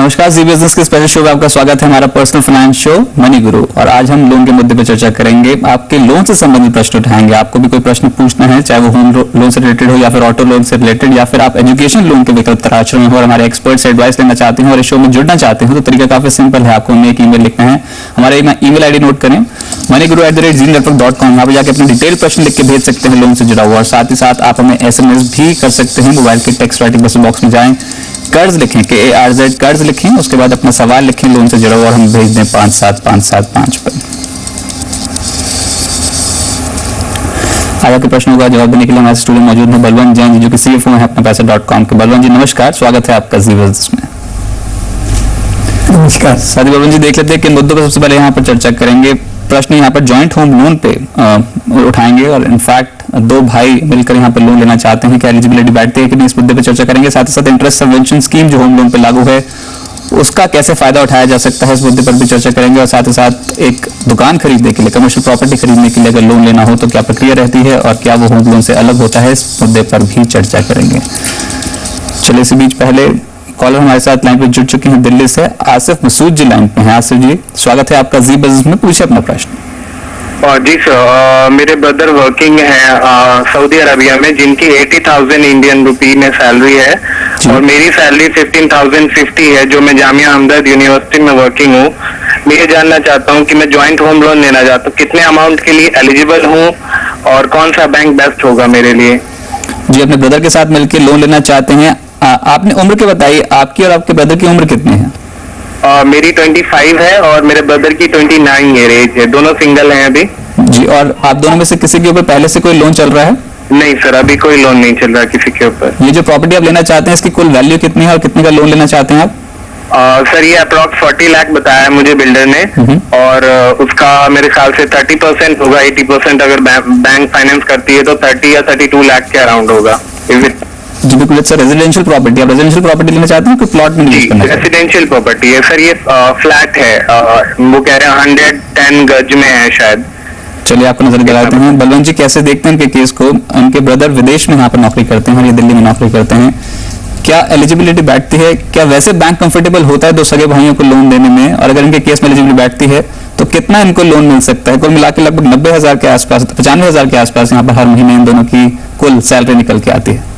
नमस्कार, जी बिजनेस के special show में आपका स्वागत है। हमारा पर्सनल फाइनेंस शो मनी गुरु, और आज हम लोन के मुद्दे पर चर्चा करेंगे। आपके लोन से संबंधित प्रश्न उठाएंगे। आपको भी कोई प्रश्न पूछना है, चाहे वो होम लोन से रिलेटेड हो या फिर ऑटो लोन से रिलेटेड, या फिर आप एजुकेशन लोन के विकल्प तलाश रहे हो और हमारे एक्सपर्ट से एडवाइस लेना चाहते हैं और इस शो में जुड़ना चाहते हैं, तो तरीका काफी सिंपल है। आपको हमें एक ईमेल लिखना है। हमारा ईमेल आईडी नोट करें, moneyguru@zeenetwork.com। यहाँ पे जाकर अपने डिटेल प्रश्न लिख के भेज सकते हैं लोन से जुड़ा हुआ, और साथ ही साथ आप हमें SMS भी कर सकते हैं। मोबाइल के टेक्स्ट राइटिंग बॉक्स में जाएं, कर्ज लिखें, KARZ कर्ज लिखें, उसके बाद अपना सवाल लिखें लोन से जुड़ा हुआ, और हम भेज दें 57575 पर। आगे के प्रश्नों का जवाब देने के लिए हमारे स्टूडियो मौजूद है बलवंत जैन जी, जो कि CFO है अपना पैसा.com के। बलवंत जी नमस्कार, स्वागत है आपका जी बिजनेस में। नमस्कार। साथी बलवंत जी, देख लेते हैं किन मुद्दों पर सबसे पहले यहाँ पर चर्चा करेंगे। प्रश्न यहाँ पर जॉइंट होम लोन पे उठाएंगे, और इनफैक्ट दो भाई मिलकर यहाँ पर लोन लेना चाहते हैं, क्या एलिजिबिलिटी बैठती है कि नहीं, इस मुद्दे पर चर्चा करेंगे। साथ ही साथ इंटरेस्ट सबवेंशन स्कीम जो होम लोन पे लागू है, उसका कैसे फायदा उठाया जा सकता है, इस मुद्दे पर भी चर्चा करेंगे। और साथ ही साथ एक दुकान खरीदने के लिए, कमर्शियल प्रॉपर्टी खरीदने के लिए अगर लोन लेना हो तो क्या प्रक्रिया रहती है, और क्या वो होम लोन से अलग होता है, इस मुद्दे पर भी चर्चा करेंगे। चलिए, इसी बीच पहले कॉलर हमारे साथ लाइन पे जुड़ चुके हैं दिल्ली से। आसिफ मसूद जी लाइन पे हैं। आसिफ जी स्वागत है आपका जी बिजनेस में, पूछिए अपना प्रश्न। जी सर, मेरे ब्रदर वर्किंग है सऊदी अरबिया में, जिनकी 80,000 इंडियन रुपी में सैलरी है, और मेरी सैलरी 15,050 है, जो मैं जामिया हमदर्द यूनिवर्सिटी में वर्किंग हूँ। मैं ये जानना चाहता हूँ कि मैं ज्वाइंट होम लोन लेना चाहता हूँ, कितने अमाउंट के लिए एलिजिबल हूँ और कौन सा बैंक बेस्ट होगा मेरे लिए। जी, अपने ब्रदर के साथ मिलकर लोन लेना चाहते हैं। आपने उम्र के बताइए, आपकी और आपके ब्रदर की उम्र कितनी है? मेरी 25 है और मेरे ब्रदर की 29 ईयर एज है। दोनों सिंगल हैं अभी। जी, और आप दोनों में से किसी के ऊपर पहले से कोई लोन चल रहा है? नहीं सर, अभी कोई लोन नहीं चल रहा किसी के ऊपर। ये जो प्रॉपर्टी आप लेना चाहते हैं, इसकी कुल वैल्यू कितनी है और कितने का लोन लेना चाहते हैं आप? सर, ये अप्रॉक्स 40 लाख बताया मुझे बिल्डर ने, और उसका मेरे ख्याल से 30% होगा। 80% अगर बैंक फाइनेंस करती है तो 30 या 32 लाख के अराउंड होगा। जी बिल्कुल सर। रेजिडेंशियल प्रॉपर्टी, आप रेजिडेंशियल प्रॉपर्टी लेना चाहते हैं कि प्लॉट में निवेश करना चाहते हैं? रेजिडेंशियल प्रॉपर्टी है सर, ये फ्लैट है। वो कह रहे हैं 110 गज में है शायद। चलिए आपको नजर दिलाते हैं। बलवंत जी कैसे देखते हैं इनके केस को? उनके ब्रदर विदेश में यहाँ पर नौकरी करते हैं और ये दिल्ली में नौकरी करते हैं। क्या एलिजिबिलिटी बैठती है? क्या वैसे बैंक कंफर्टेबल होता है दो सगे भाइयों को लोन देने में? और अगर इनके केस में एलिजिबिलिटी बैठती है तो कितना इनको लोन मिल सकता है? कुल मिला के लगभग 90,000 के आसपास, 95,000 के आसपास यहाँ पर हर महीने इन दोनों की कुल सैलरी निकल के आती है।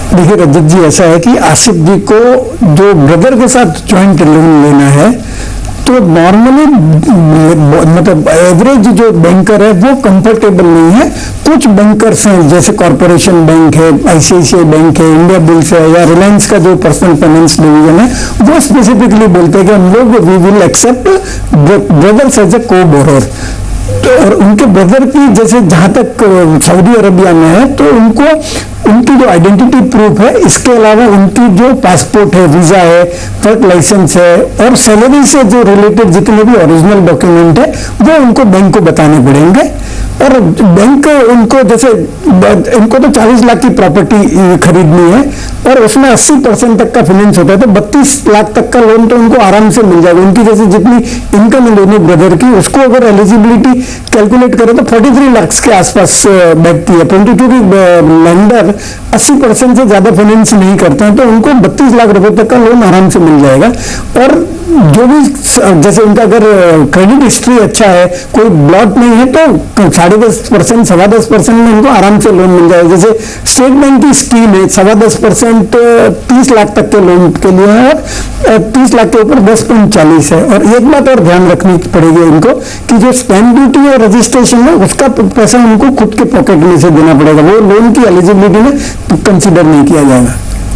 देखिए रजत जी, ऐसा है कि आसिफ जी को जो ब्रदर के साथ ज्वाइंट लोन लेना है, तो नॉर्मली मतलब एवरेज जो बैंकर है वो कंफर्टेबल नहीं है। कुछ बैंकर्स हैं, जैसे कॉर्पोरेशन बैंक है, ICICI बैंक है, इंडिया बुल्स है, या रिलायंस का जो पर्सनल फाइनेंस डिवीजन है, वो स्पेसिफिकली बोलते हैं कि हम लोग we will accept brothers as a co-borrower. तो और उनके ब्रदर की, जैसे जहां तक सऊदी अरबिया में है, तो उनकी जो आइडेंटिटी प्रूफ है, इसके अलावा उनकी जो पासपोर्ट है, वीजा है, ट्रक लाइसेंस है, और सैलरी से जो रिलेटेड जितने भी ओरिजिनल डॉक्यूमेंट है वो उनको बैंक को बताने पड़ेंगे। और बैंक उनको, जैसे इनको तो 40 लाख की प्रॉपर्टी खरीदनी है और उसमें 80% तक का फाइनेंस होता है, तो 32 लाख तक का लोन तो उनको आराम से मिल जाएगा। उनकी जैसे जितनी इनकम है दोनों ब्रदर की, उसको अगर एलिजिबिलिटी कैलकुलेट करें तो 43 लाख के आसपास बैठती है। परंतु क्योंकि लेंडर 80% से ज्यादा फाइनेंस नहीं करते हैं, तो उनको 32 लाख रुपए तक का लोन आराम से मिल जाएगा। और जो भी, जैसे उनका अगर क्रेडिट हिस्ट्री अच्छा है, कोई ब्लॉट नहीं है, तो 10.5%, 10.25% में उनको आराम से लोन मिल जाएगा। जैसे स्टेट बैंक की स्कीम है, 10.25% 30 लाख तक के लोन के लिए है, और 30 लाख के ऊपर 10.40 है। और एक बात और ध्यान रखनी पड़ेगी इनको कि जो स्टैंप ड्यूटी और रजिस्ट्रेशन है, उसका पैसा उनको खुद के पॉकेट में से देना पड़ेगा, वो लोन की एलिजिबिलिटी में कंसिडर नहीं किया जाएगा।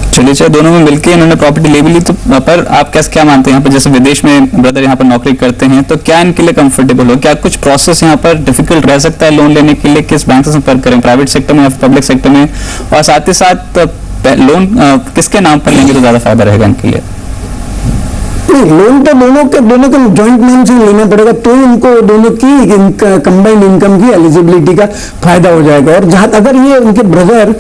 चलिए, चाहे दोनों में मिलकर इन्होंने प्रॉपर्टी ले भी ली, तो पर आप क्या मानते हैं यहाँ पर, जैसे विदेश में ब्रदर यहाँ पर नौकरी करते हैं, तो क्या इनके लिए कंफर्टेबल हो? क्या कुछ प्रोसेस यहाँ पर डिफिकल्ट रह सकता है लोन लेने के लिए? किस बैंक से संपर्क करें, प्राइवेट सेक्टर में या पब्लिक सेक्टर में? और साथ ही साथ लोन किसके नाम पर लेंगे तो ज्यादा फायदा रहेगा इनके लिए? लोन तो दोनों के जॉइंट नाम से लेना पड़ेगा, तो उनको दोनों की कंबाइंड इनकम की एलिजिबिलिटी का फायदा हो जाएगा। और जहां अगर ये उनके ब्रदर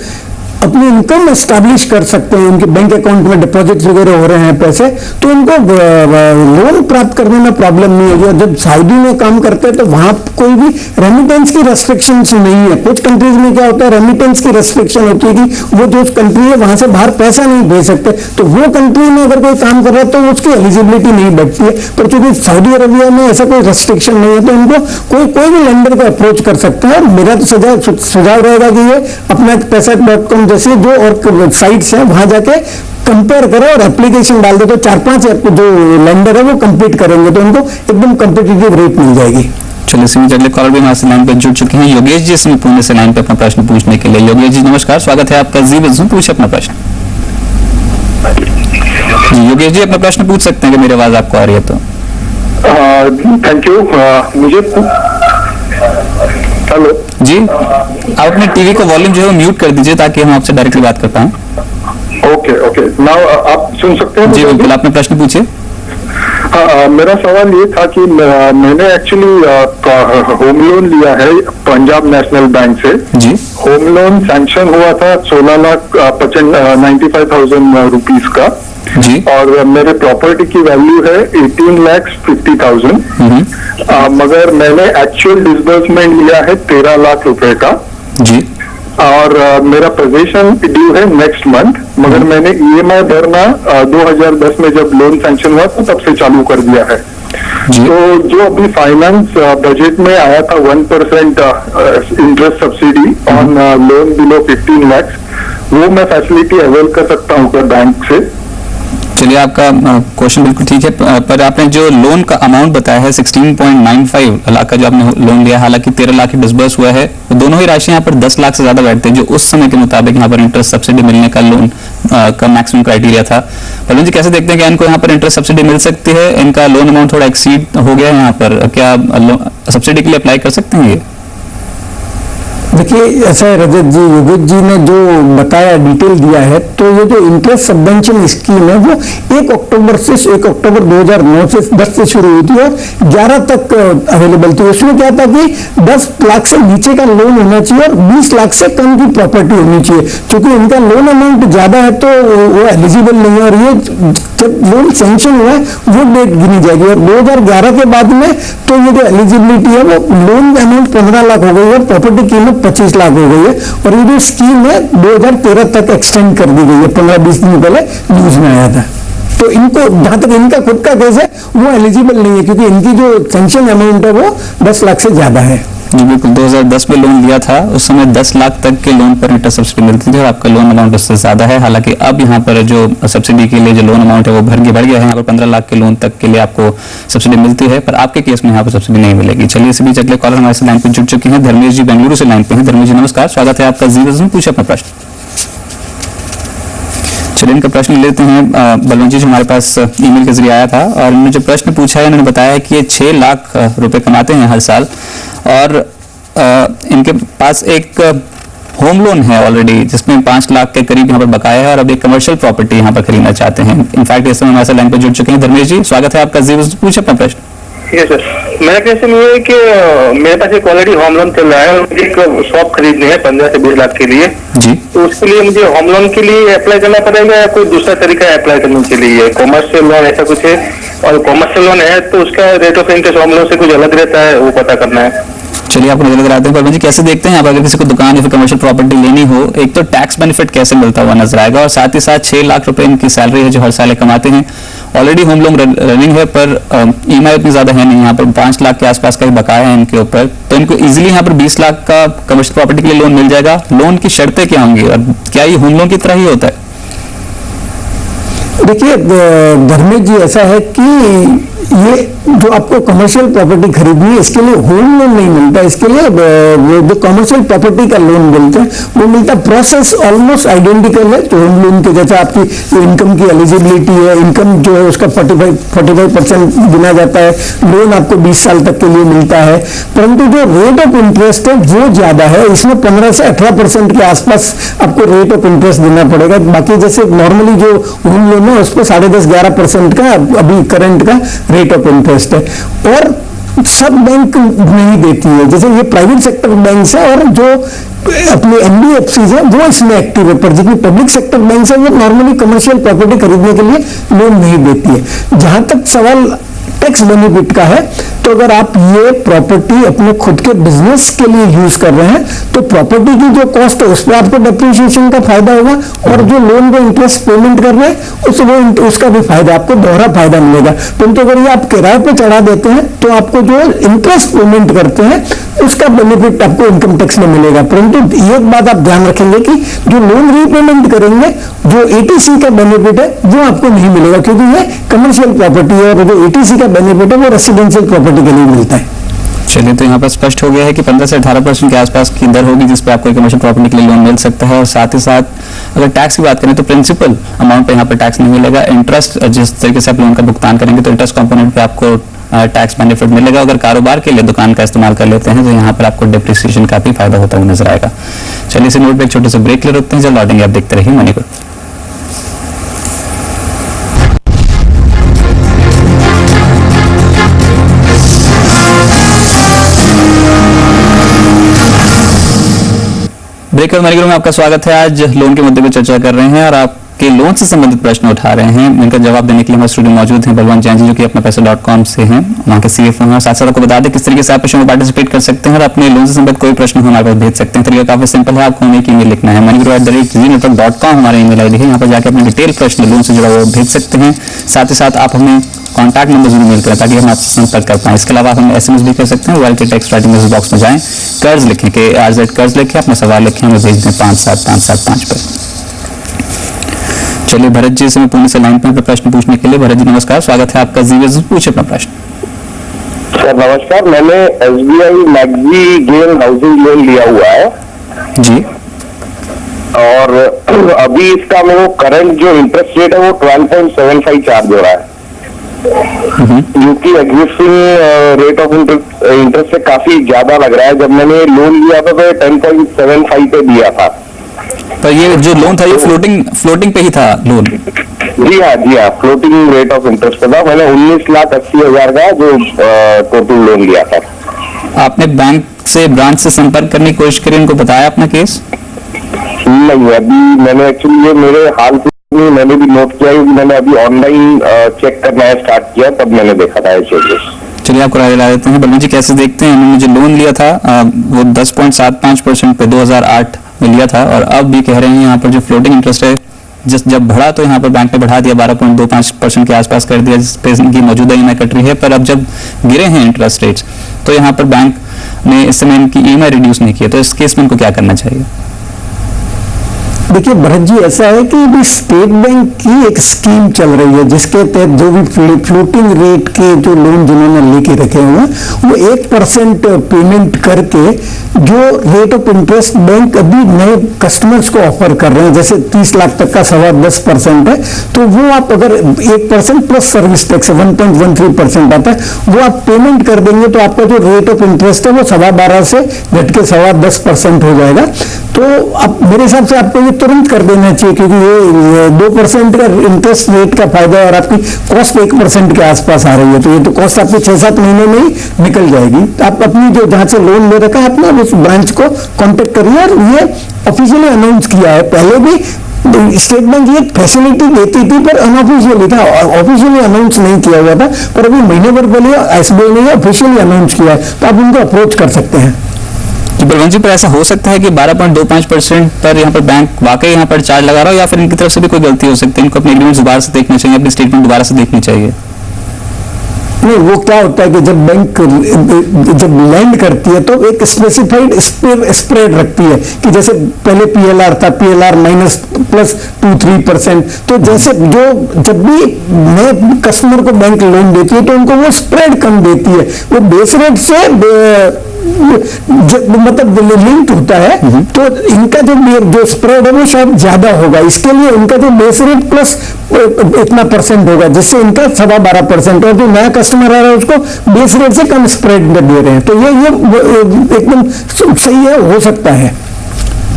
अपनी इनकम एस्टैब्लिश कर सकते हैं, उनके बैंक अकाउंट में डिपॉजिट वगैरह हो रहे हैं पैसे, तो उनको लोन प्राप्त करने में प्रॉब्लम नहीं होगी। और जब सऊदी में काम करते हैं तो वहां कोई भी रेमिटेंस की रेस्ट्रिक्शन नहीं है। कुछ कंट्रीज में क्या होता है, रेमिटेंस की रेस्ट्रिक्शन होती है कि वो जो कंट्री है वहां से बाहर पैसा नहीं भेज सकते, तो वो कंट्री में अगर कोई काम कर रहा है तो उसकी एलिजिबिलिटी नहीं बैठती है। पर चूंकि सऊदी अरबिया में ऐसा कोई रेस्ट्रिक्शन नहीं है तो इनको कोई भी लेंडर को अप्रोच कर सकता है। और मेरा तो सुझाव रहेगा कि ये अपना पैसा.com जैसे जो और वेबसाइट्स हैं वहां जाके कंपेयर करो और एप्लीकेशन डाल दो, तो 4-5 जो लेंडर है वो कंपीट करेंगे तो उनको एकदम कम्पिटिटिव रेट मिल जाएगी। चलिए सीमित अगले कॉलर भी हमारे लाइन पे जुड़ चुके हैं। योगेश जी इसमें पुणे से लाइन पे अपना प्रश्न पूछने के लिए। योगेश जी नमस्कार, स्वागत है आपका जी बिज़नेस में, पूछिए अपना प्रश्न। जी योगेश जी अपना प्रश्न पूछ सकते हैं कि मेरी आवाज आपको आ रही है तो। Thank you. मुझे हेलो जी आप अपने टीवी को वॉल्यूम जो है म्यूट कर दीजिए ताकि हम आपसे डायरेक्टली बात कर पाएं। ओके नाउ आप सुन सकते हैं? जी बिल्कुल, आपने प्रश्न पूछिए। मेरा सवाल ये था कि मैंने एक्चुअली होम लोन लिया है पंजाब नेशनल बैंक से। जी होम लोन सैंक्शन हुआ था 16,95,000 रुपीज का जी और मेरे प्रॉपर्टी की वैल्यू है 18,50,000। मगर मैंने एक्चुअल डिसबर्समेंट लिया है 13 लाख रुपए का जी और मेरा पोजीशन ड्यू है नेक्स्ट मंथ, मगर मैंने ईएमआई भरना 2010 में जब लोन सैंक्शन हुआ तो तब से चालू कर दिया है। जी तो जो अभी फाइनेंस बजट में आया था 1% interest subsidy on loan below 15 lakh, वो मैं फैसिलिटी अवेल कर सकता हूँ क्या बैंक से? चलिए आपका क्वेश्चन बिल्कुल ठीक है, पर आपने जो लोन का अमाउंट बताया है 16.95 लाख का जो आपने लोन लिया, हालांकि 13 लाख ही डिसबर्स हुआ है, तो दोनों ही राशि यहाँ पर 10 लाख से ज्यादा बैठते हैं जो उस समय के मुताबिक यहाँ पर इंटरेस्ट सब्सिडी मिलने का लोन का मैक्सिमम क्राइटेरिया था। पलवन जी कैसे देखते हैं कि इनको यहाँ पर इंटरेस्ट सब्सिडी मिल सकती है? इनका लोन अमाउंट थोड़ा एक्सीड हो गया है यहाँ पर, क्या सब्सिडी के लिए अप्लाई कर सकते हैं ये? देखिए ऐसा है रजत जी, योगेश जी ने जो बताया डिटेल दिया है, तो ये जो इंटरेस्ट सबवेंशन स्कीम है वो 1 अक्टूबर 2009 से 10 से शुरू हुई थी और 11 तक अवेलेबल थी। उसमें क्या था कि 10 लाख से नीचे का लोन होना चाहिए और 20 लाख से कम की प्रॉपर्टी होनी चाहिए। क्योंकि इनका लोन अमाउंट ज्यादा है तो वो एलिजिबल नहीं है और ये जब लोन सैंक्शन हुआ है वो डेट गिनी जाएगी। और 2011 के बाद में तो ये जो एलिजिबिलिटी है वो लोन अमाउंट 15 लाख हो गई है, प्रॉपर्टी कीमत 25 लाख हो गई है और ये जो स्कीम है 2013 तक एक्सटेंड कर दी गई है। 15-20 दिन पहले न्यूज में आया था। तो इनको जहां तक इनका खुद का केस है वो एलिजिबल नहीं है क्योंकि इनकी जो सैंक्शन अमाउंट है वो 10 लाख से ज्यादा है। जी बिल्कुल, 2010 में लोन लिया था, उस समय 10 लाख तक के लोन पर इंटरेस्ट सब्सिडी मिलती थी और आपका लोन अमाउंट उससे ज्यादा है। हालांकि अब यहाँ पर जो सब्सिडी के लिए जो लोन अमाउंट है वो बढ़ गया है, यहाँ पर 15 लाख के लोन तक के लिए आपको सब्सिडी मिलती है, पर आपके केस में यहाँ पर सब्सिडी नहीं मिलेगी। चलिए इसी बीच अगले कॉलर हमारे से लाइन पर जुड़ चुके हैं। धर्मेश जी बेंगलुरु से लाइन पे हैं। धर्मेश जी नमस्कार, स्वागत है आपका जी बिज़नेस में, पूछे अपना प्रश्न। चलिए इनका प्रश्न लेते हैं। बलवंत जी जो हमारे पास ईमेल के जरिए आया था और इन्होंने जो प्रश्न पूछा है, इन्होंने बताया कि ये 6 लाख रुपए कमाते हैं हर साल और इनके पास एक होम लोन है ऑलरेडी जिसमें 5 लाख के करीब यहाँ पर बकाया है और अब एक कमर्शियल प्रॉपर्टी यहाँ पर खरीदना चाहते हैं। इनफैक्ट इस समय हमारे लाइन पर जुड़ चुके हैं। धर्मेश जी स्वागत है आपका जी बिज़नेस, पूछे अपना प्रश्न। ठीक है सर, मेरा क्वेश्चन ये है कि मेरे पास एक ऑलरेडी होम लोन चल रहा है और मुझे एक शॉप खरीदनी है 15 से 20 लाख के लिए। जी तो उसके लिए मुझे होम लोन के लिए अप्लाई करना पड़ेगा या कोई दूसरा तरीका है अप्लाई करने के लिए? कॉमर्शियल लोन ऐसा कुछ है और कॉमर्शियल लोन है तो उसका rate of interest home loan से कुछ अलग रहता है, वो पता करना है। चलिए आपको नजर आते हैं। पर जी कैसे देखते हैं आप, अगर किसी को दुकान या फिर कमर्शियल प्रॉपर्टी लेनी हो, एक तो टैक्स बेनिफिट कैसे मिलता हुआ नजर आएगा और साथ ही साथ 6 लाख रुपए इनकी सैलरी है जो हर साल कमाते हैं, ऑलरेडी होम लोन रनिंग है पर ईएमआई उतनी ज्यादा है नहीं, यहाँ पर 5 लाख के आसपास का ही बकाया है इनके ऊपर, तो इनको इजीली यहाँ पर 20 लाख का कमर्शियल प्रॉपर्टी के लिए लोन मिल जाएगा। लोन की शर्तें क्या होंगी और क्या ये होम लोन की तरह ही होता है? देखिए धर्मेश जी ऐसा है कि ये जो आपको कमर्शियल प्रॉपर्टी खरीदनी है इसके लिए होम लोन नहीं मिलता, इसके लिए जो कमर्शियल प्रॉपर्टी का लोन मिलता है वो मिलता है। प्रोसेस ऑलमोस्ट आइडेंटिकल है तो होम लोन के जैसा आपकी इनकम की एलिजिबिलिटी है, इनकम जो है उसका 45% गिना जाता है, लोन आपको 20 साल तक के लिए मिलता है, परंतु जो रेट ऑफ इंटरेस्ट है वो ज्यादा है। इसमें 15 से 18% के आसपास आपको रेट ऑफ इंटरेस्ट देना पड़ेगा। बाकी जैसे नॉर्मली जो होम लोन है उस पर 10.5-11% का अभी करंट का रेट ऑफ इंटरेस्ट है। और सब बैंक नहीं देती है। जैसे ये प्राइवेट सेक्टर बैंक है और जो अपने एनबीएफसी है वो इसमें एक्टिव है, पर जितनी पब्लिक सेक्टर बैंक है वो नॉर्मली कमर्शियल प्रॉपर्टी खरीदने के लिए लोन नहीं देती है। जहां तक सवाल टैक्स बेनिफिट का है, तो अगर आप ये प्रॉपर्टी अपने खुद के बिजनेस के लिए यूज कर रहे हैं तो प्रॉपर्टी की जो कॉस्ट है उस पर आपको डेप्रिसिएशन का फायदा होगा, और जो लोन पे इंटरेस्ट पेमेंट कर रहे हैं उसका भी फायदा, आपको दोहरा फायदा मिलेगा। परंतु अगर ये आप किराए पे चढ़ा देते हैं तो आपको जो इंटरेस्ट पेमेंट करते हैं उसका बेनिफिट आपको इनकम टैक्स में मिलेगा। परंतु एक बात आप ध्यान रखेंगे कि जो लोन रीपेमेंट करेंगे, जो एटीसी का बेनिफिट है वो आपको नहीं मिलेगा, क्योंकि ये कमर्शियल प्रॉपर्टी है और जो एटीसी का बेनिफिट है वो रेसिडेंशियल प्रॉपर्टी के लिए मिलता है। चलिए, तो यहाँ पर स्पष्ट हो गया है कि 15 से 18% के आसपास की दर होगी जिस पे आपको कमर्शियल प्रॉपर्टी के लिए लोन मिल सकता है। और साथ ही साथ अगर टैक्स की बात करें तो प्रिंसिपल अमाउंट पे यहाँ पर टैक्स नहीं मिलेगा। इंटरेस्ट जिस तरीके से आप लोन का भुगतान करेंगे तो इंटरेस्ट कंपोनेंट पे आपको टैक्स बेनिफिट मिलेगा। अगर कारोबार के लिए दुकान का इस्तेमाल कर लेते हैं तो यहाँ पर आपको डिप्रिसिएशन का भी फायदा होता हुआ नजर आएगा। चलिए, इसे नोट पे एक छोटे से ब्रेक ले रुकते हैं, जब लौटेंगे आप देखते रहिए मनी गुरु। ब्रेक और मनी गुरु में आपका स्वागत है। आज लोन के मुद्दे पर चर्चा कर रहे हैं और आपके लोन से संबंधित प्रश्न उठा रहे हैं। इनका जवाब देने के लिए हमारे स्टूडियो मौजूद हैं बलवंत जैन जी, जो कि अपना पैसा.com से हैं, वहाँ के सीएफओ हैं। साथ साथ आपको बता दें किस तरीके से आप इस शो में पार्टिसिपेट कर सकते हैं और अपने लोन से संबंधित कोई प्रश्न हमारे पास भेज सकते हैं। तरीका काफी सिंपल है, आपको हमें एक ईमेल लिखना है moniguru@gmail.com हमारा ईमेल आईडी है। यहाँ पर जाकर अपने डिटेल प्रश्न लोन से जुड़ा हुआ भेज सकते हैं। साथ ही साथ आप हमें कॉन्टैक्ट नंबर जरूर मेल करें ताकि हम आपसे संपर्क कर पाएं। इसके अलावा हम एसएमएस भी कर सकते हैं। मोबाइल के टेक्स्ट राइटिंग मैसेज बॉक्स में जाएं, कर्ज लिखें के RZ कर्ज लिखें, अपना सवाल लिखें, हमें भेज दें 57575 पर। चलिए, भरत जी से मैं पुणे से लाइन पर प्रश्न पूछने के लिए। भरत जी नमस्कार, स्वागत है आपका। जी पूछे अपना प्रश्न। सर नमस्कार, मैंने SBI maxi gain housing loan लिया हुआ है जी, और अभी इसका मेरे करंट जो इंटरेस्ट रेट है वो 12.75 चार्ज हो रहा है, जो कि एग्जिस्टिंग रेट ऑफ इंटरेस्ट से काफी ज्यादा लग रहा है। जब मैंने लोन लिया था तो 10.75 पे दिया था। पर ये जो लोन था ये फ्लोटिंग पे ही था लोन? जी हाँ, फ्लोटिंग रेट ऑफ इंटरेस्ट पे था। मैंने 19,80,000 का जो टोटल लोन लिया था। आपने बैंक से ब्रांच से संपर्क करने की कोशिश करी, उनको बताया अपना केस? नहीं, अभी मैंने एक्चुअली ये मेरे हाल में मैंने भी नोट किया है कि मैंने अभी ऑनलाइन चेक करना स्टार्ट किया, तब मैंने देखा था ये चेंजेस। चलिए, आपको राय दिला देते हैं। बलवंत जी कैसे देखते हैं? इन्होंने जो लोन लिया था वो 10.75% पे 2008 में लिया था, और अब भी कह रहे हैं यहाँ पर जो फ्लोटिंग इंटरेस्ट है जब बढ़ा तो यहाँ पर बैंक ने बढ़ा दिया, 12.25% के आसपास कर दिया, जिस पे इनकी मौजूदा ईएमआई कट रही है। पर अब जब गिरे हैं इंटरेस्ट रेट्स तो यहाँ पर बैंक ने इस समय इनकी ईएमआई रिड्यूस नहीं किया, तो इस केस में इनको क्या करना चाहिए? देखिए भरत जी, ऐसा है कि अभी स्टेट बैंक की एक स्कीम चल रही है जिसके तहत जो भी फ्लोटिंग रेट के जो लोन जिन्होंने लेके रखे हुए हैं वो 1% पेमेंट करके जो रेट ऑफ इंटरेस्ट बैंक अभी नए कस्टमर्स को ऑफर कर रहे हैं, जैसे 30 लाख तक का 10.25% है, तो वो आप अगर 1% प्लस सर्विस टैक्स 1.13% आता है, वो आप पेमेंट कर देंगे तो आपका जो रेट ऑफ इंटरेस्ट है वो 12.25 से घट के 10.25% हो जाएगा। तो अब मेरे हिसाब से आपको ये तुरंत कर देना चाहिए, क्योंकि ये 2% का इंटरेस्ट रेट का फायदा है और आपकी कॉस्ट 1% के आसपास आ रही है, तो ये तो कॉस्ट आपकी 6-7 महीने में ही निकल जाएगी। तो आप अपनी जो जहां से लोन ले रखा है अपना उस ब्रांच को कांटेक्ट करिए, और ये ऑफिशियली अनाउंस किया है। पहले भी स्टेट बैंक ये फैसिलिटी देती थी पर अनऑफिशियली था, ऑफिशियली अनाउंस नहीं किया हुआ था, पर अभी महीने भर पहले SBI ने ऑफिशियली अनाउंस किया है, तो आप उनको अप्रोच कर सकते हैं। तो बलवंत जी, पर ऐसा हो सकता है कि 12.25% पर यहाँ पर बैंक वाकई यहाँ पर चार्ज लगा रहा हो, या फिर इनकी तरफ से भी कोई गलती हो सकती है? इनको अपने एग्रीमेंट दोबारा से देखना चाहिए, अपनी स्टेटमेंट दोबारा से देखनी चाहिए। नहीं, वो क्या होता है कि जब बैंक जब लैंड करती है तो एक स्पेसिफाइड स्प्रेड रखती है कि जैसे पहले PLR था, PLR -+2-3%, तो जैसे जो जब भी नए कस्टमर को बैंक लोन देती है तो उनको वो स्प्रेड कम देती है, वो बेस रेट से मतलब लिंक्ड होता है, तो इनका जो स्प्रेड है वो शायद ज्यादा होगा, इसके लिए इनका जो बेस रेट प्लस इतना % होगा, जिससे इनका 12.25%, और जो नया कस्टमर आ रहा है उसको बेस रेट से कम स्प्रेड दे रहे हैं, तो ये एकदम सही है, हो सकता है।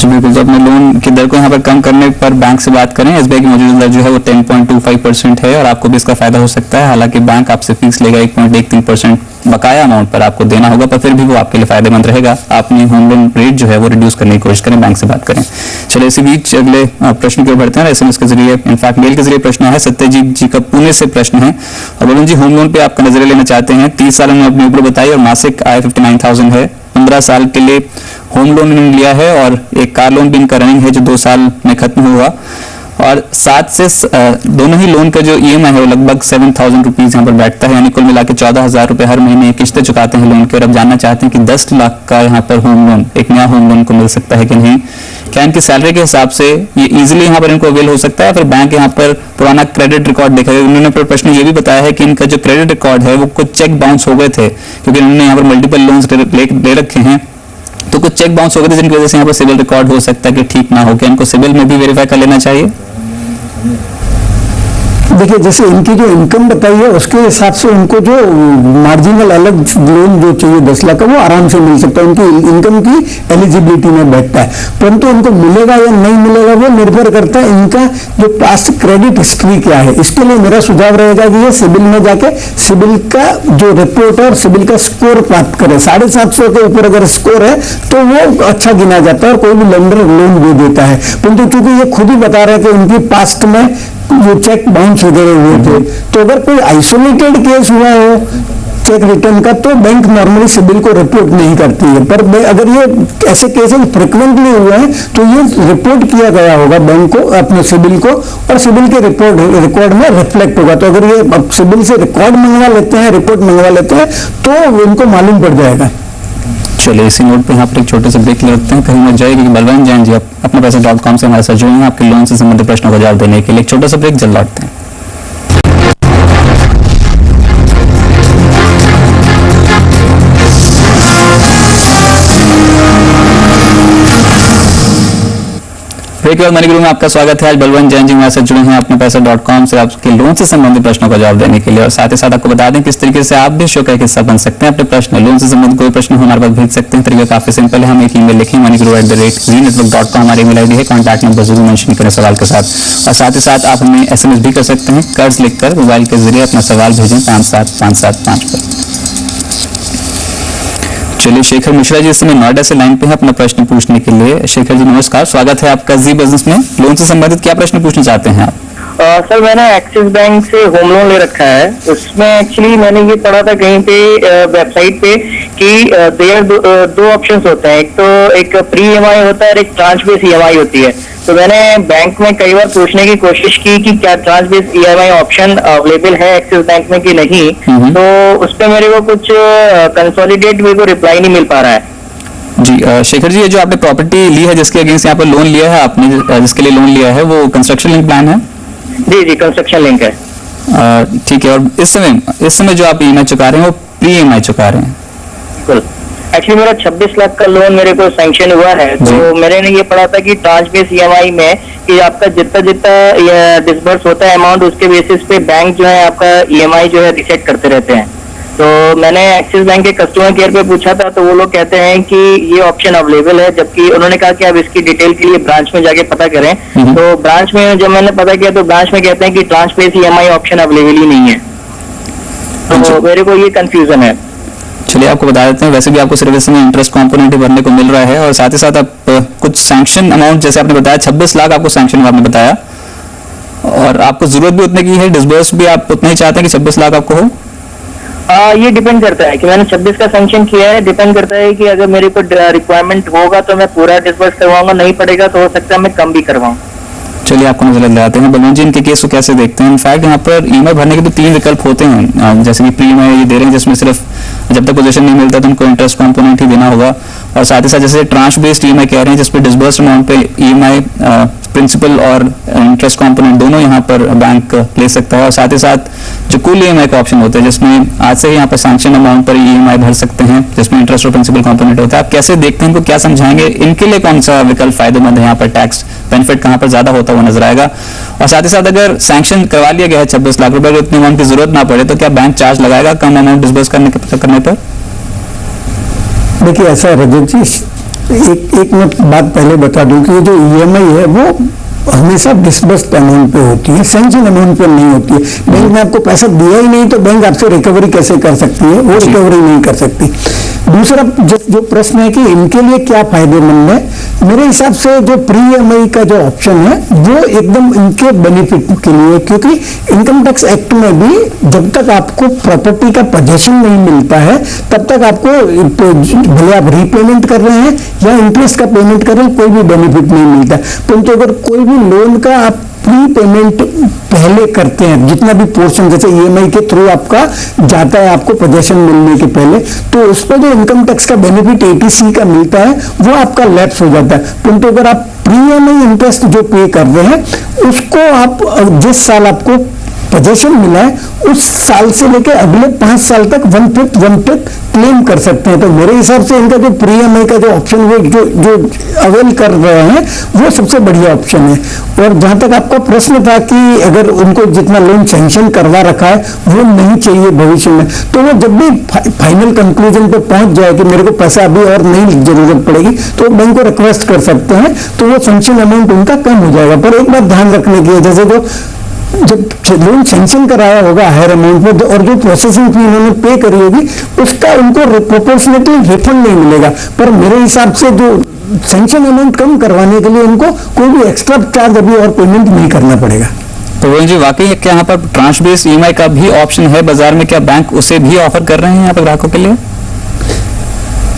जी बिल्कुल, तो अपने लोन की दर को यहाँ पर कम करने पर बैंक से बात करें। एसबीआई की मौजूदा दर जो है वो 10.25% है और आपको भी इसका फायदा हो सकता है। हालांकि बैंक आपसे फीस लेगा 1.13% बकाया अमाउंट पर आपको देना होगा, पर फिर भी वो आपके लिए फायदेमंद रहेगा। आप अपनी होम लोन रेट जो है वो रिड्यूस करने की कोशिश करें, बैंक से बात करें। चलिए इसी बीच अगले प्रश्न की ओर बढ़ते हैं। एसएमएस के जरिए, इनफैक्ट मेल के जरिए प्रश्न है। सत्यजीत जी का पुणे से प्रश्न है और वरुण जी होम लोन पे आपका नजरिया लेना चाहते हैं। 30 साल में अपनी उम्र बताई और मासिक आय 59,000 है। 15 साल के लिए होम लोन इन्होंने लिया है और एक कार लोन भी इनका रनिंग है जो 2 साल में खत्म हुआ और 7 से दोनों ही लोन का जो ईएमआई है वो लगभग 7,000 रुपीज यहाँ पर बैठता है, यानी कुल मिला के 14,000 रुपए हर महीने किस्तें चुकाते हैं लोन के। और अब जानना चाहते हैं कि 10 लाख का यहाँ पर होम लोन, एक नया होम लोन को मिल सकता है कि नहीं। क्या इनकी सैलरी के हिसाब से ये इजीली यहाँ पर इनको अवेल हो सकता है, फिर बैंक यहाँ पर पुराना क्रेडिट रिकॉर्ड देखा। उन्होंने फिर प्रश्न ये भी बताया है कि इनका जो क्रेडिट रिकॉर्ड है वो कुछ चेक बाउंस हो गए थे क्योंकि इन्होंने यहाँ पर मल्टीपल लोन ले रखे हैं, तो कुछ चेक बाउंस हो गए थे जिनकी वजह से यहाँ पर सिविल रिकॉर्ड हो सकता है कि ठीक ना हो। क्या इनको सिविल में भी वेरीफाई कर लेना चाहिए? देखिए, जैसे इनकी जो इनकम बताई है उसके हिसाब से उनको जो मार्जिनल अलग लोन जो चाहिए 10 लाख का वो आराम से मिल सकता है, उनकी इनकम की एलिजिबिलिटी में बैठता है। परंतु उनको मिलेगा या नहीं मिलेगा वो निर्भर करता है इनका जो पास्ट क्रेडिट हिस्ट्री क्या है। इसके लिए मेरा सुझाव रहेगा कि ये सिबिल में जाके सिबिल का जो रिपोर्ट है और सिबिल का स्कोर प्राप्त करे। 750 के ऊपर अगर स्कोर है तो वो अच्छा गिना जाता है और कोई भी लेंडर लोन भी देता है। परंतु क्योंकि ये खुद ही बता रहे हैं कि उनकी पास्ट में जो चेक बाउंस वगैरह हुए थे, तो अगर कोई आइसोलेटेड केस हुआ हो चेक रिटर्न का तो बैंक नॉर्मली सिबिल को रिपोर्ट नहीं करती है। पर अगर ये ऐसे केसेस फ्रिक्वेंटली हुए हैं तो ये रिपोर्ट किया गया होगा बैंक को, अपने सिबिल को, और सिबिल के रिकॉर्ड में रिफ्लेक्ट होगा। तो अगर ये सिबिल से रिकॉर्ड मंगवा लेते हैं, रिपोर्ट मंगवा लेते हैं तो इनको मालूम पड़ जाएगा। चलिए इसी नोट पे यहाँ पर एक छोटे से ब्रेक ले रखते हैं। कहीं मत जाइए क्योंकि बलवंत जैन जी आप अपना पैसा.com से हमारे साथ जुड़े हैं आपके लोन से संबंधित प्रश्नों का जवाब देने के लिए। एक छोटा सा ब्रेक, जल्द लौटते हैं। ब्रेक के बाद मनी गुरु में आपका स्वागत है। आज बलवंत जैन जी हमारे साथ जुड़े हैं अपने पैसा.com से आपके लोन से संबंधित प्रश्नों का जवाब देने के लिए। और साथ ही साथ आपको बता दें किस तरीके से आप भी शो का एक हिस्सा बन सकते हैं। अपने प्रश्न लोन से संबंधित कोई प्रश्न हो हमारे पास भेज सकते हैं। तरीका काफी सिंपल है, हम एक ईमेल लिखें moniguru@zenetwork.com हमारी ईमेल आईडी है। कॉन्टैक्ट नंबर जरूर मेंशन करें सवाल के साथ। और साथ ही साथ आप हमें SMS भी कर सकते हैं, कर्ज लिखकर मोबाइल के जरिए अपना सवाल भेजें 57575 पर। चलिए शेखर मिश्रा जी इस समय नोएडा से लाइन पे हैं अपना प्रश्न पूछने के लिए। शेखर जी नमस्कार, स्वागत है आपका जी बिजनेस में। लोन से संबंधित क्या प्रश्न पूछना चाहते हैं आप? सर मैंने एक्सिस बैंक से होम लोन ले रखा है। उसमें एक्चुअली मैंने ये पढ़ा था कहीं पे वेबसाइट पे कि देयर दो ऑप्शंस होते हैं, एक तो एक प्री EMI होता है और एक ट्रांच बेस EMI होती है। तो मैंने बैंक में कई बार पूछने की कोशिश की कि क्या tranche base EMI option available है एक्सिस बैंक में कि नहीं, तो उस पर मेरे को कुछ कंसोलिडेट मेरे को रिप्लाई नहीं मिल पा रहा है। जी शेखर जी, ये जो आपने प्रॉपर्टी ली है जिसके अगेंस्ट यहाँ पर लोन लिया है आपने, जिसके लिए लोन लिया है वो कंस्ट्रक्शन लिंक प्लान है? जी कंस्ट्रक्शन लिंक है। ठीक है। और इस समय जो आप EMI चुका रहे हैं वो प्री EMI चुका रहे हैं? बिल्कुल। एक्चुअली मेरा 26 लाख का लोन मेरे को सैंक्शन हुआ है, तो मैंने ये पढ़ा था कि ट्रांच बेस EMI में कि आपका जितना डिसबर्स होता है अमाउंट उसके बेसिस पे बैंक जो है आपका EMI जो है रिसेट करते रहते हैं। तो मैंने एक्सिस बैंक के कस्टमर केयर पे पूछा था तो वो लोग कहते हैं कि ये ऑप्शन अवेलेबल है, जबकि उन्होंने कहा कि आप इसकी डिटेल के लिए ब्रांच में जाके पता करें। तो ब्रांच में जब मैंने पता किया तो ब्रांच में कहते हैं कि tranche base EMI option available ही नहीं है। तो मेरे को ये कंफ्यूजन है। चलिए आपको बता देते हैं, वैसे भी आपको सर्विस में इंटरेस्ट कॉम्पोनेंट भरने को मिल रहा है और साथ ही साथ आप कुछ सैंक्शन अमाउंट जैसे आपने बताया 26 लाख आपको सैंक्शन आपने बताया और आपको जरूरत भी उतने की है, डिसबर्स भी आप उतना ही चाहते हैं कि 26 लाख आपको हो? ये डिपेंड करता है कि मैंने 26 का सैंक्शन किया है। डिपेंड करता है कि अगर मेरे को रिक्वायरमेंट होगा तो मैं पूरा डिसबर्स करवाऊंगा, नहीं पड़ेगा तो हो सकता है मैं कम भी करवाऊं। चलिए आपको नजर लगाते हैं बलवंत जी इनके केस को कैसे देखते हैं। इनफैक्ट यहाँ पर EMI भरने के तो 3 विकल्प होते हैं, जैसे कि प्री EMI ये दे रहे हैं जिसमें सिर्फ जब तक पोजीशन नहीं मिलता तो उनको इंटरेस्ट कॉम्पोनेंट ही देना होगा, और साथ ही साथ जैसे ट्रांच बेस्ड EMI कह रहे हैं जिसपे डिसबर्स अमाउंट पे EMI प्रिंसिपल और इंटरेस्ट कॉम्पोनेंट दोनों यहाँ पर बैंक ले सकता है, और साथ ही साथ जो कुल EMI का ऑप्शन होता है जिसमें आज से ही यहाँ पर सैंक्शन अमाउंट पर EMI भर सकते हैं जिसमें इंटरेस्ट और प्रिंसिपल कॉम्पोनेंट होता है। आप कैसे देखते हैं, इनको क्या समझाएंगे, इनके लिए कौन सा विकल्प फायदेमंद है, यहाँ पर टैक्स बेनिफिट कहाँ पर ज्यादा होता है वो नजर आएगा। और साथ ही साथ अगर सैंक्शन करवा लिया गया है 26 लाख रुपए, इतनी अमाउंट की जरूरत ना पड़े तो क्या बैंक चार्ज लगाएगा कम अमाउंट डिसबर्स करने पर? देखिए ऐसा है रजत जी, एक मैं बात पहले बता दूं कि ये जो ईएमआई है वो हमेशा डिस्बर्स्ड अमाउंट पे होती है, सैंक्शन अमाउंट पे नहीं होती है। बैंक ने आपको पैसा दिया ही नहीं तो बैंक आपसे रिकवरी कैसे कर सकती है? वो रिकवरी नहीं कर सकती। दूसरा जो प्रश्न है कि इनके लिए क्या फायदेमंद है, मेरे हिसाब से जो प्री ईएमआई का जो ऑप्शन है वो एकदम इनके बेनिफिट के लिए, क्योंकि इनकम टैक्स एक्ट में भी जब तक आपको प्रॉपर्टी का पोजेशन नहीं मिलता है तब तक आपको, भले आप रीपेमेंट कर रहे हैं या इंटरेस्ट का पेमेंट कर रहे हैं, कोई भी बेनिफिट नहीं मिलता। परंतु अगर कोई भी लोन का आप प्री पेमेंट पहले करते हैं, जितना भी पोर्शन जैसे ईएमआई के थ्रू आपका जाता है आपको पोजेशन मिलने के पहले, तो उस पर जो इनकम टैक्स का बेनिफिट 80C का मिलता है वो आपका लैप्स हो जाता है। परंतु अगर आप प्री ईएमआई इंटरेस्ट जो पे कर रहे हैं उसको आप जिस साल आपको पोजेशन मिला है उस साल से लेकर अगले 5 साल तक 1/5 क्लेम कर सकते हैं। तो मेरे हिसाब से इनका जो प्री ईएमआई का जो ऑप्शन वो जो अवेल कर रहे हैं वो सबसे बढ़िया ऑप्शन है। और जहां तक आपका प्रश्न था कि अगर उनको जितना लोन सैंक्शन करवा रखा है वो नहीं चाहिए भविष्य में, तो वो जब भी फाइनल कंक्लूजन पे पहुंच जाए कि मेरे को पैसा अभी और नहीं जरूरत पड़ेगी तो बैंक को रिक्वेस्ट कर सकते हैं, तो वो सैंक्शन अमाउंट उनका कम हो जाएगा। पर एक बात ध्यान रखने की है, जैसे जो जब लोन सैंक्शन कराया होगा हायर अमाउंट में और जो प्रोसेसिंग फी उन्होंने पे करी होगी उसका उनको प्रोपोर्शनेटली रिफंड नहीं मिलेगा। पर मेरे हिसाब से जो सैंक्शन अमाउंट कम करवाने के लिए उनको कोई भी एक्स्ट्रा चार्ज अभी और पेमेंट नहीं करना पड़ेगा। तो वरुण जी, वाकई है क्या यहाँ पर ट्रांच बेस्ड ईएमआई का भी ऑप्शन है बाजार में? क्या बैंक उसे भी ऑफर कर रहे हैं यहाँ पर ग्राहकों के लिए?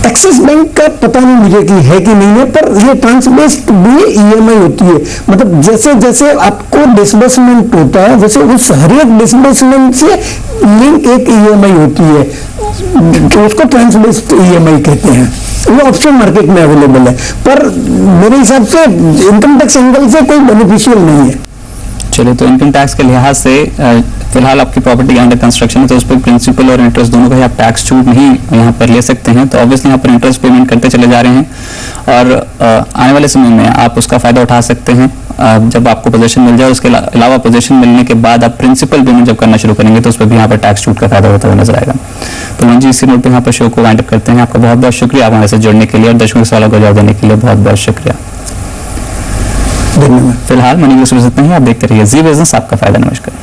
एक्सिस बैंक का पता नहीं मुझे कि है कि नहीं है, पर ये ट्रांच बेस्ड भी ईएमआई होती है। मतलब जैसे जैसे आपको डिसबर्समेंट होता है वैसे उस हर एक डिसबर्समेंट से लिंक एक ईएमआई होती है, तो उसको ट्रांच बेस्ड ईएमआई कहते हैं। वो ऑप्शन मार्केट में अवेलेबल है, पर मेरे हिसाब से इनकम टैक्स एंगल से कोई बेनिफिशियल नहीं है। चलिए, तो इनकम टैक्स के लिहाज से फिलहाल आपकी प्रॉपर्टी अंडर कंस्ट्रक्शन है तो उस पर प्रिंसिपल और इंटरेस्ट दोनों का ही आप टैक्स छूट नहीं यहाँ पर ले सकते हैं। तो ऑब्वियसली यहाँ पर इंटरेस्ट पेमेंट करते चले जा रहे हैं और आने वाले समय में आप उसका फायदा उठा सकते हैं। जब आपको पोजीशन मिल जाए, उसके अलावा पोजीशन मिलने के बाद आप प्रिंसिपल पेमेंट जब करना शुरू करेंगे तो उस पर भी यहाँ पर टैक्स छूट का फायदा होता हुआ नजर आएगा। तो मन जी, इसी नोट पर यहाँ पर शो को वाइंड अप करते हैं। आपका बहुत बहुत शुक्रिया हमारे साथ जुड़ने के लिए और दर्शकों के सवालों का जवाब देने के लिए बहुत बहुत शुक्रिया। धन्यवाद। फिलहाल मनी गुरु से इतना ही। आप देखते रहिए जी बिजनेस, आपका फायदा। नमस्कार।